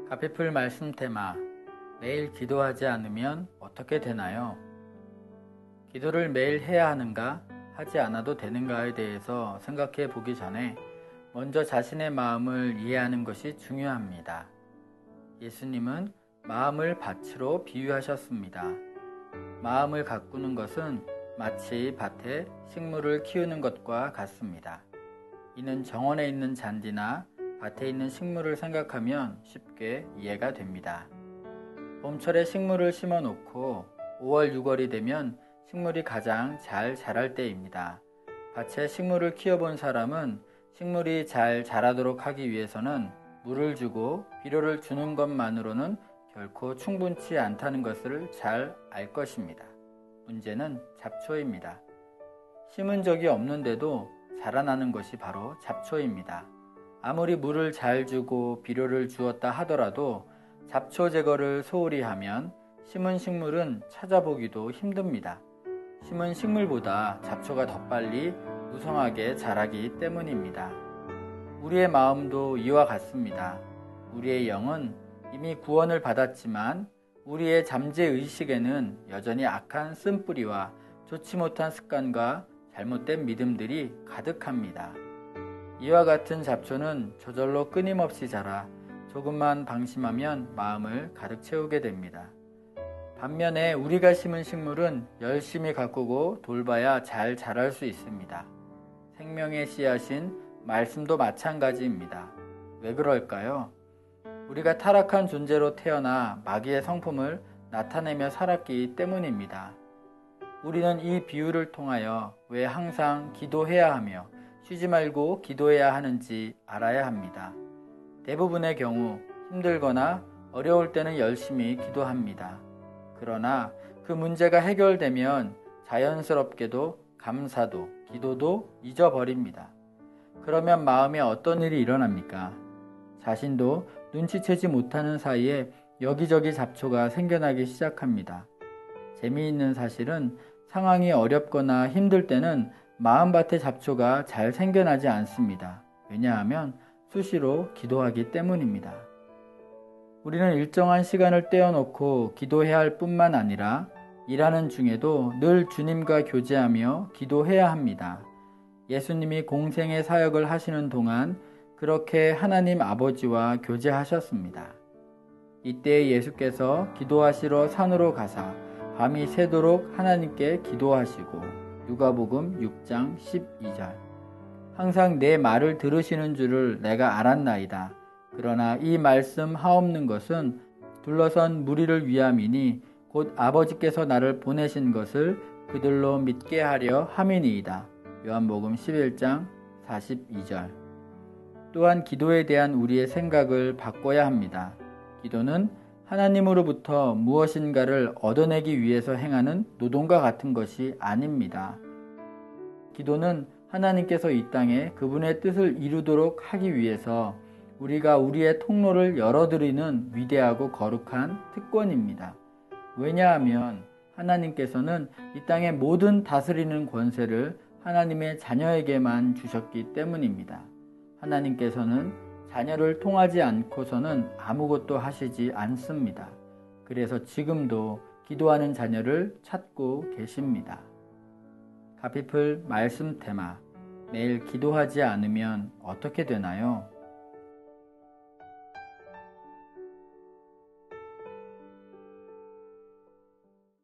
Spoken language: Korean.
가피풀 말씀 테마, 매일 기도하지 않으면 어떻게 되나요? 기도를 매일 해야 하는가, 하지 않아도 되는가에 대해서 생각해 보기 전에 먼저 자신의 마음을 이해하는 것이 중요합니다. 예수님은 마음을 밭으로 비유하셨습니다. 마음을 가꾸는 것은 마치 밭에 식물을 키우는 것과 같습니다. 이는 정원에 있는 잔디나 밭에 있는 식물을 생각하면 쉽게 이해가 됩니다. 봄철에 식물을 심어 놓고 5월, 6월이 되면 식물이 가장 잘 자랄 때입니다. 밭에 식물을 키워본 사람은 식물이 잘 자라도록 하기 위해서는 물을 주고 비료를 주는 것만으로는 결코 충분치 않다는 것을 잘 알 것입니다. 문제는 잡초입니다. 심은 적이 없는데도 자라나는 것이 바로 잡초입니다. 아무리 물을 잘 주고 비료를 주었다 하더라도 잡초 제거를 소홀히 하면 심은 식물은 찾아보기도 힘듭니다. 심은 식물보다 잡초가 더 빨리 무성하게 자라기 때문입니다. 우리의 마음도 이와 같습니다. 우리의 영은 이미 구원을 받았지만 우리의 잠재의식에는 여전히 악한 쓴뿌리와 좋지 못한 습관과 잘못된 믿음들이 가득합니다. 이와 같은 잡초는 저절로 끊임없이 자라 조금만 방심하면 마음을 가득 채우게 됩니다. 반면에 우리가 심은 식물은 열심히 가꾸고 돌봐야 잘 자랄 수 있습니다. 생명의 씨앗인 말씀도 마찬가지입니다. 왜 그럴까요? 우리가 타락한 존재로 태어나 마귀의 성품을 나타내며 살았기 때문입니다. 우리는 이 비유를 통하여 왜 항상 기도해야 하며 쉬지 말고 기도해야 하는지 알아야 합니다. 대부분의 경우 힘들거나 어려울 때는 열심히 기도합니다. 그러나 그 문제가 해결되면 자연스럽게도 감사도 기도도 잊어버립니다. 그러면 마음에 어떤 일이 일어납니까? 자신도 눈치채지 못하는 사이에 여기저기 잡초가 생겨나기 시작합니다. 재미있는 사실은 상황이 어렵거나 힘들 때는 마음밭에 잡초가 잘 생겨나지 않습니다. 왜냐하면 수시로 기도하기 때문입니다. 우리는 일정한 시간을 떼어놓고 기도해야 할 뿐만 아니라 일하는 중에도 늘 주님과 교제하며 기도해야 합니다. 예수님이 공생의 사역을 하시는 동안 그렇게 하나님 아버지와 교제하셨습니다. 이때 예수께서 기도하시러 산으로 가사 밤이 새도록 하나님께 기도하시고 누가복음 6장 12절 항상 내 말을 들으시는 줄을 내가 알았나이다. 그러나 이 말씀 하옵는 것은 둘러선 무리를 위함이니 곧 아버지께서 나를 보내신 것을 그들로 믿게 하려 함이니이다. 요한복음 11장 42절 또한 기도에 대한 우리의 생각을 바꿔야 합니다. 기도는 하나님으로부터 무엇인가를 얻어내기 위해서 행하는 노동과 같은 것이 아닙니다. 기도는 하나님께서 이 땅에 그분의 뜻을 이루도록 하기 위해서 우리가 우리의 통로를 열어드리는 위대하고 거룩한 특권입니다. 왜냐하면 하나님께서는 이 땅의 모든 다스리는 권세를 하나님의 자녀에게만 주셨기 때문입니다. 하나님께서는 자녀를 통하지 않고서는 아무것도 하시지 않습니다. 그래서 지금도 기도하는 자녀를 찾고 계십니다. 가피풀 말씀 테마, 매일 기도하지 않으면 어떻게 되나요?